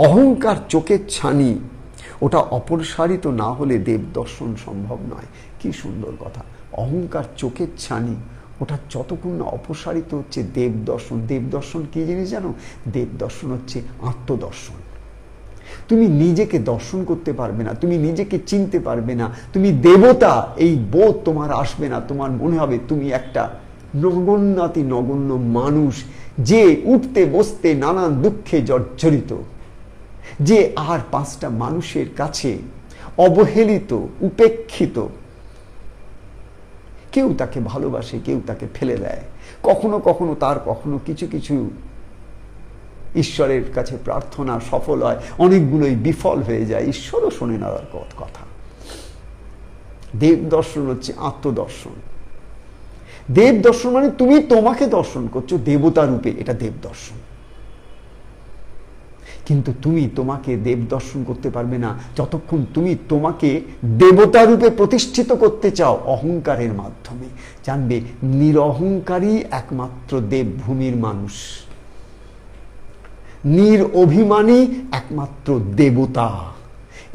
অহংকার চোখের ছানি, ওটা অপসারিত না হলে দেব দর্শন সম্ভব নয়। কি সুন্দর কথা। অহংকার চোখের ছানি, ওটা যতক্ষণ না অপসারিত হচ্ছে দেব দর্শন। দেব দর্শন কি জিনিস জানো? দেব দর্শন হচ্ছে আত্মদর্শন। তুমি নিজেকে দর্শন করতে পারবে না, তুমি নিজেকে চিনতে পারবে না, তুমি দেবতা এই বোধ তোমার আসবে না। তোমার মনে হবে তুমি একটা নগণ্যাতি নগণ্য মানুষ, যে উঠতে বসতে নানান দুঃখে জর্জরিত, যে আর পাঁচটা মানুষের কাছে অবহেলিত, উপেক্ষিত। কেউ তাকে ভালোবাসে, কেউ তাকে ফেলে দেয়, কখনো কখনো তার কখনো কিছু কিছু ঈশ্বরের কাছে প্রার্থনা সফল হয়, অনেকগুলোই বিফল হয়ে যায়, ঈশ্বরও শোনে না তার কথা। দেব দর্শন হচ্ছে আত্মদর্শন। দেব দর্শন মানে তুমি তোমাকে দর্শন করছো দেবতা রূপে, এটা দেব দর্শন। কিন্তু তুমি তোমাকে দেব দর্শন করতে পারবে না যতক্ষণ তুমি তোমাকে দেবতা রূপে প্রতিষ্ঠিত করতে চাও অহংকারের মাধ্যমে। জানবে, নিরহংকারী একমাত্র দেবভূমির মানুষ, নিরভিমানী একমাত্র দেবতা।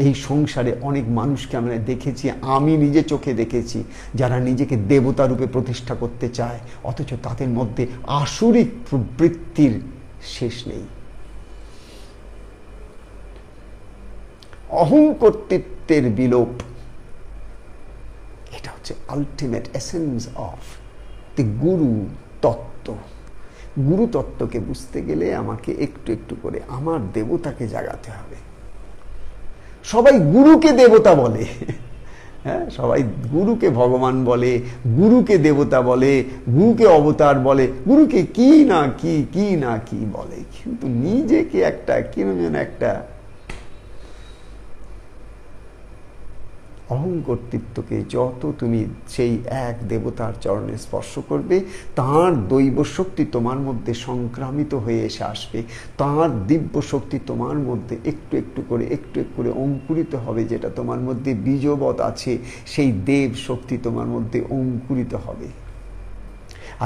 এই সংসারে অনেক মানুষকে আমরা দেখেছি, আমি নিজে চোখে দেখেছি, যারা নিজেকে দেবতা রূপে প্রতিষ্ঠা করতে চায়, অথচ তাদের মধ্যে আসুরিক প্রবৃত্তির শেষ নেই। অহংকর্তৃত্বের বিলোপ, এটা হচ্ছে আলটিমেট এসেন্স অফ দি গুরু তত্ত্ব। গুরু তত্ত্বকে বুঝতে গেলে আমাকে একটু একটু করে আমার দেবতাকে জাগাতে হবে। সবাই গুরুকে দেবতা বলে, হ্যাঁ, সবাই গুরুকে ভগবান বলে, গুরুকে দেবতা বলে, গুরুকে অবতার বলে, গুরুকে কি না কি কি না কি বলে, কিন্তু নিজেকে একটা কিরকম যেন একটা অহংকর্তৃত্বকে যত তুমি সেই এক দেবতার চরণে স্পর্শ করবে, তাঁর দৈব শক্তি তোমার মধ্যে সংক্রামিত হয়ে এসে আসবে, তাঁর দিব্য শক্তি তোমার মধ্যে একটু একটু করে অঙ্কুরিত হবে। যেটা তোমার মধ্যে বীজবৎ আছে, সেই দেব শক্তি তোমার মধ্যে অঙ্কুরিত হবে।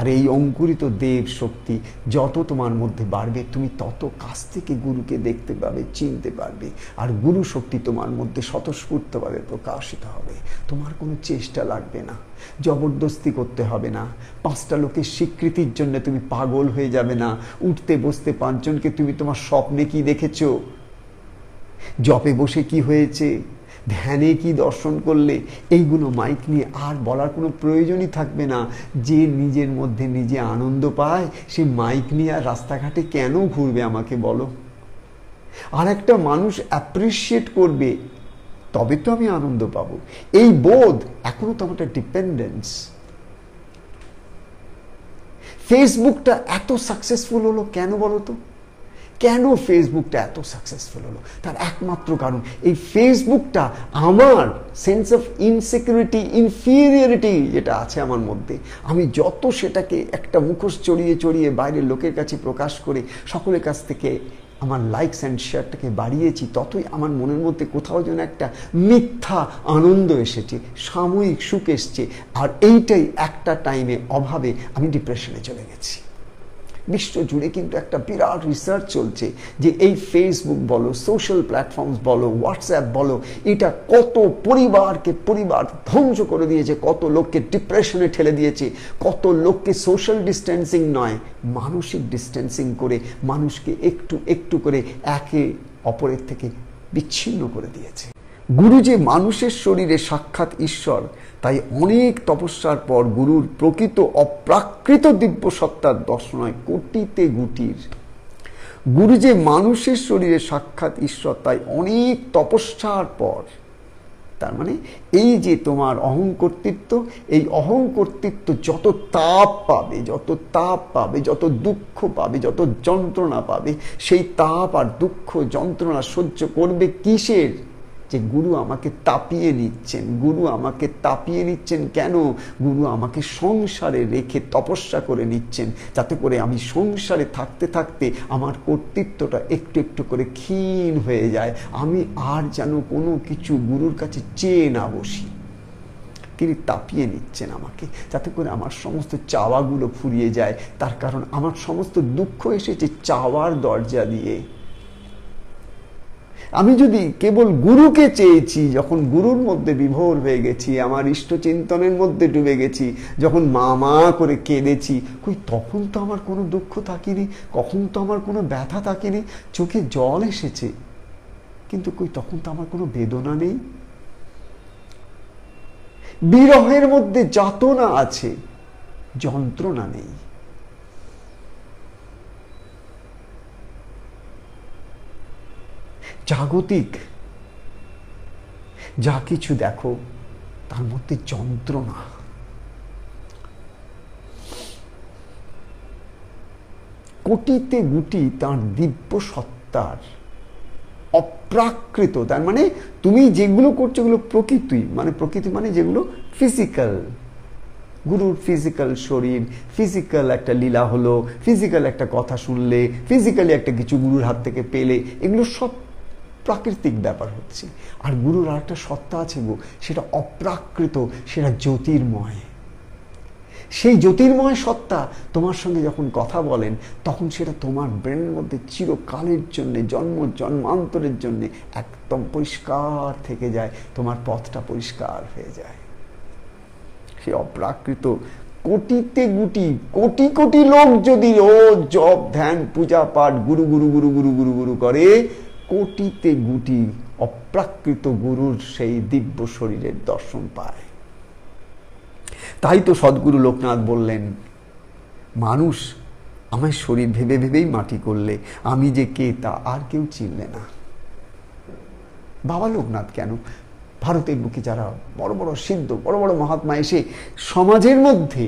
আর এই অঙ্কুরিত দেব শক্তি যত তোমার মধ্যে বাড়বে, তুমি তত কাছ থেকে গুরুকে দেখতে পাবে, চিনতে পারবে। আর গুরু শক্তি তোমার মধ্যে স্বতঃস্ফূর্তভাবে প্রকাশিত হবে। তোমার কোনো চেষ্টা লাগবে না, জবরদস্তি করতে হবে না, পাঁচটা লোকের স্বীকৃতির জন্য তুমি পাগল হয়ে যাবে না। উঠতে বসতে পাঁচজনকে তুমি তোমার স্বপ্নে কি দেখেছো, জপে বসে কি হয়েছে, ধ্যানে কি দর্শন করলে, এইগুলো মাইক নিয়ে আর বলার কোনো প্রয়োজনই থাকবে না। যে নিজের মধ্যে নিজে আনন্দ পায়, সে মাইক নিয়ে আর রাস্তাঘাটে কেন ঘুরবে আমাকে বলো? আর একটা মানুষ অ্যাপ্রিসিয়েট করবে, তবে তো আমি আনন্দ পাবো। এই বোধ এখনো তো আমার ডিপেন্ডেন্স। ফেসবুকটা এত সাকসেসফুল হলো কেন বলো তো? কেন ফেসবুকটা এত সাকসেসফুল হলো? তার একমাত্র কারণ, এই ফেসবুকটা আমার সেন্স অফ ইনসিকিউরিটি, ইনফিরিয়রিটি যেটা আছে আমার মধ্যে, আমি যত সেটাকে একটা মুখোশ চড়িয়ে চড়িয়ে বাইরের লোকের কাছে প্রকাশ করে সকলের কাছ থেকে আমার লাইকস অ্যান্ড শেয়ারটাকে বাড়িয়েছি, ততই আমার মনের মধ্যে কোথাও যেন একটা মিথ্যা আনন্দ এসেছে, সাময়িক সুখ এসছে। আর এইটাই একটা টাইমে অভাবে আমি ডিপ্রেশনে চলে গেছি। বিশ্ব জুড়ে কিন্তু একটা বিরাট রিসার্চ চলছে যে এই ফেসবুক বলো, সোশ্যাল প্ল্যাটফর্মস বলো, হোয়াটসঅ্যাপ বলো, এটা কত পরিবার ধ্বংস করে দিয়েছে, কত লোককে ডিপ্রেশনে ঠেলে দিয়েছে, কত লোককে সোশ্যাল ডিস্টেন্সিং নয়, মানসিক ডিস্টেন্সিং করে মানুষকে একটু একটু করে একে অপরের থেকে বিচ্ছিন্ন করে দিয়েছে। গুরু যে মানুষের শরীরে সাক্ষাৎ ঈশ্বর, তাই অনেক তপস্যার পর গুরুর প্রকৃত অপ্রাকৃত দিব্য সত্তার দর্শন হয় কোটিতে গুটির। গুরু যে মানুষের শরীরে সাক্ষাৎ ঈশ্বর, তাই অনেক তপস্যার পর, তার মানে এই যে তোমার অহংকর্তৃত্ব, এই অহংকর্তৃত্ব যত তাপ পাবে, যত দুঃখ পাবে, যত যন্ত্রণা পাবে, সেই তাপ আর দুঃখ যন্ত্রণা সহ্য করবে কিসের? যে গুরু আমাকে তাপিয়ে নিচ্ছেন। গুরু আমাকে তাপিয়ে নিচ্ছেন কেন? গুরু আমাকে সংসারে রেখে তপস্যা করে নিচ্ছেন, যাতে করে আমি সংসারে থাকতে থাকতে আমার কর্তৃত্বটা একটু একটু করে ক্ষীণ হয়ে যায়। আমি আর যেন কোনো কিছু গুরুর কাছে চেয়ে না বসি। তিনি তাপিয়ে নিচ্ছেন আমাকে, যাতে করে আমার সমস্ত চাওয়াগুলো ফুরিয়ে যায়। তার কারণ আমার সমস্ত দুঃখ এসেছে চাওয়ার দরজা দিয়ে। আমি যদি কেবল গুরুকে চেয়েছি, যখন গুরুর মধ্যে বিভোর হয়ে গেছি, আমার ইষ্টচিন্তনের মধ্যে ডুবে গেছি, যখন মা মা করে কেঁদেছি, তখন তো আমার কোনো দুঃখ থাকেনি, কখন তো আমার কোনো ব্যথা থাকেনি, চোখে জল এসেছে, কিন্তু তখন তো আমার কোনো বেদনা নেই। বিরহের মধ্যে যাতনা আছে, যন্ত্রণা নেই। জাগতিক যা কিছু দেখো তার মধ্যে যন্ত্রণা। কোটিতে গুটি তার দিব্য সত্তার অপ্রাকৃত, তার মানে তুমি যেগুলো করছো এগুলো প্রকৃতি, মানে প্রকৃতি মানে যেগুলো ফিজিক্যাল, গুরুর ফিজিক্যাল শরীর, ফিজিক্যাল একটা লীলা হলো, ফিজিক্যাল একটা কথা শুনলে, ফিজিক্যালি একটা কিছু গুরুর হাত থেকে পেলে, এগুলো সব প্রাকৃতিক ব্যাপার হচ্ছে। আর গুরুর আর একটা সত্তা আছে গো, সেটা অপ্রাকৃত, সেটা জ্যোতির্ময়। সেই জ্যোতির্ময় সত্তা তোমার সঙ্গে যখন কথা বলেন, তখন সেটা তোমার ব্রেনের মধ্যে চিরকালের জন্যে, জন্ম জন্মান্তরের জন্যে একদম পরিষ্কার থেকে যায়, তোমার পথটা পরিষ্কার হয়ে যায়। সে অপ্রাকৃত কোটিতে গুটি, কোটি কোটি লোক যদি রোজ জপ ধ্যান পূজা পাঠ গুরু গুরু গুরু গুরু গুরু গুরু করে, কোটিতে গুটি অপ্রাকৃত গুরুর সেই দিব্য শরীরের দর্শন পায়। তাই তো সদ্গুরু লোকনাথ বললেন, মানুষ আমায় শরীর ভেবে ভেবেই মাটি করলে, আমি যে কে তা আর কেউ চিনলে না। বাবা লোকনাথ কেন, ভারতের বুকে যারা বড় বড় সিদ্ধ, বড় বড় মহাত্মা এসে সমাজের মধ্যে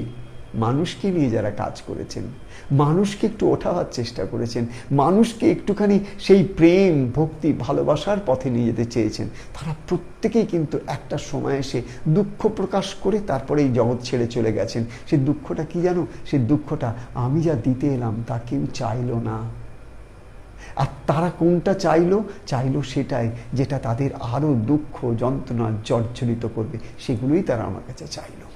মানুষকে নিয়ে যারা কাজ করেছেন, মানুষকে একটু ওঠাবার চেষ্টা করেছেন, মানুষকে একটুখানি সেই প্রেম ভক্তি ভালোবাসার পথে নিয়ে যেতে চেয়েছেন, তারা প্রত্যেকেই কিন্তু একটা সময় এসে দুঃখ প্রকাশ করে তারপরে এই জগৎ ছেড়ে চলে গেছেন। সেই দুঃখটা কি জানো? সেই দুঃখটা আমি যা দিতে এলাম তা কেউ চাইলো না। আর তারা কোনটা চাইলো সেটাই, যেটা তাদের আরো দুঃখ যন্ত্রণা জর্জরিত করবে, সেগুলোই তারা আমার কাছে চাইলো।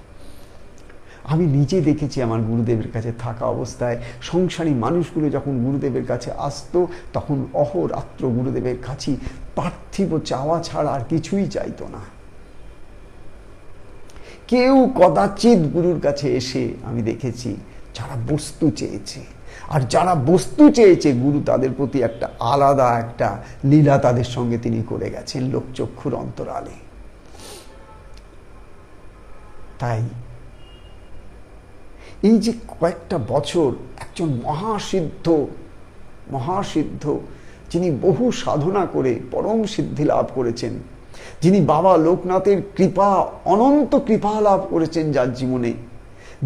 আমি নিজে দেখেছি আমার গুরুদেবের কাছে থাকা অবস্থায় সংসারী মানুষগুলো যখন গুরুদেবের কাছে আসতো, তখন অহোরাত্র গুরুদেবের কাছে পার্থিব চাওয়া ছাড়া আর কিছুই চাইতো না। কেউ কদাচিৎ গুরুর কাছে এসে আমি দেখেছি যারা বস্তু চেয়েছে, আর যারা বস্তু চেয়েছে গুরু তাদের প্রতি একটা আলাদা একটা লীলা তাদের সঙ্গে তিনি করে গেছেন লোকচক্ষুর অন্তরালে। তাই এই যে কয়েকটা বছর একজন মহাসিদ্ধ যিনি বহু সাধনা করে পরম সিদ্ধি লাভ করেছেন, যিনি বাবা লোকনাথের কৃপা, অনন্ত কৃপা লাভ করেছেন যার জীবনে,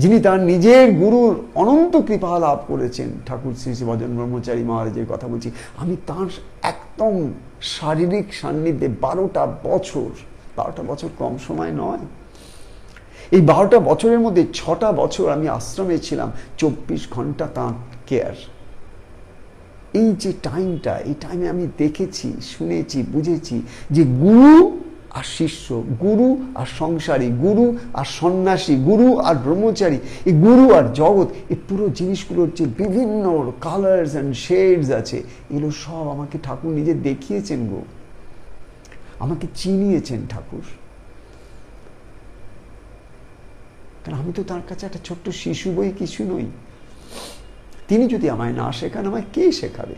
যিনি তার নিজের গুরুর অনন্ত কৃপা লাভ করেছেন, ঠাকুর শ্রী শ্রী ভজন ব্রহ্মচারী মহারাজের কথা বলছি আমি, তার একদম শারীরিক সান্নিধ্যে 12টা বছর কম সময় নয়। এই 12টা বছরের মধ্যে 6টা বছর আমি আশ্রমে ছিলাম, 24 ঘন্টা তাঁর কেয়ার। এই যে টাইমটা, এই টাইমে আমি দেখেছি, শুনেছি, বুঝেছি যে গুরু আর শিষ্য, গুরু আর সংসারী, গুরু আর সন্ন্যাসী, গুরু আর ব্রহ্মচারী, এই গুরু আর জগৎ, এই পুরো জিনিসগুলোর যে বিভিন্ন কালার্স অ্যান্ড শেডস আছে, এগুলো সব আমাকে ঠাকুর নিজে দেখিয়েছেন গো, আমাকে চিনিয়েছেন ঠাকুর। কারণ আমি তো তার কাছে একটা ছোট্ট শিশু বই কিছু নই। তিনি যদি আমায় না শেখান, আমায় কে শেখাবে?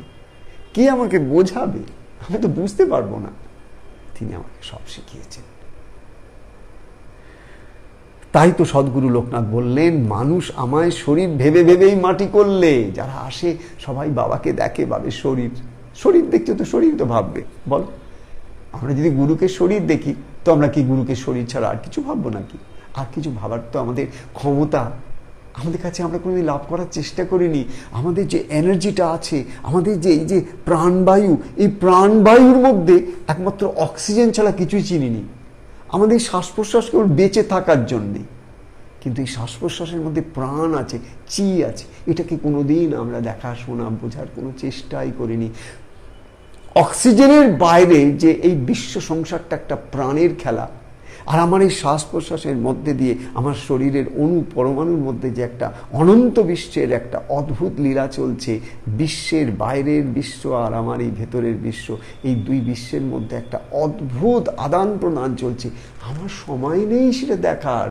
কে আমাকে বোঝাবে? আমি তো বুঝতে পারবো না। তিনি আমাকে সব শিখিয়েছেন। তাই তো সদ্গুরু লোকনাথ বললেন, মানুষ আমায় শরীর ভেবে ভেবেই মাটি করলে। যারা আসে সবাই বাবাকে দেখে, ভাবে শরীর দেখছে তো শরীর তো ভাববে। বল, আমরা যদি গুরুকে শরীর দেখি, তো আমরা কি গুরুকে শরীর ছাড়া আর কিছু ভাববো নাকি? আর কিছু ভাবার তো আমাদের ক্ষমতা আমাদের কাছে আমরা কোনোদিন লাভ করার চেষ্টা করিনি। আমাদের যে এনার্জিটা আছে, আমাদের যে এই যে প্রাণবায়ু, এই প্রাণবায়ুর মধ্যে একমাত্র অক্সিজেন ছাড়া কিছুই চিনিনি। আমাদের শ্বাস প্রশ্বাস কেবল বেঁচে থাকার জন্যে, কিন্তু এই শ্বাস প্রশ্বাসের মধ্যে প্রাণ আছে, চি আছে, এটাকে কোনোদিন আমরা দেখাশোনা বোঝার কোনো চেষ্টাই করিনি। অক্সিজেনের বাইরে যে এই বিশ্ব সংসারটা একটা প্রাণের খেলা, আর আমার এই শ্বাস প্রশ্বাসের মধ্যে দিয়ে আমার শরীরের অণু পরমাণুর মধ্যে যে একটা অনন্ত বিশ্বের একটা অদ্ভুত লীলা চলছে, বিশ্বের বাইরের বিশ্ব আর আমার এই ভেতরের বিশ্ব, এই দুই বিশ্বের মধ্যে একটা অদ্ভুত আদান প্রদান চলছে, আমার সময় নেই সেটা দেখার।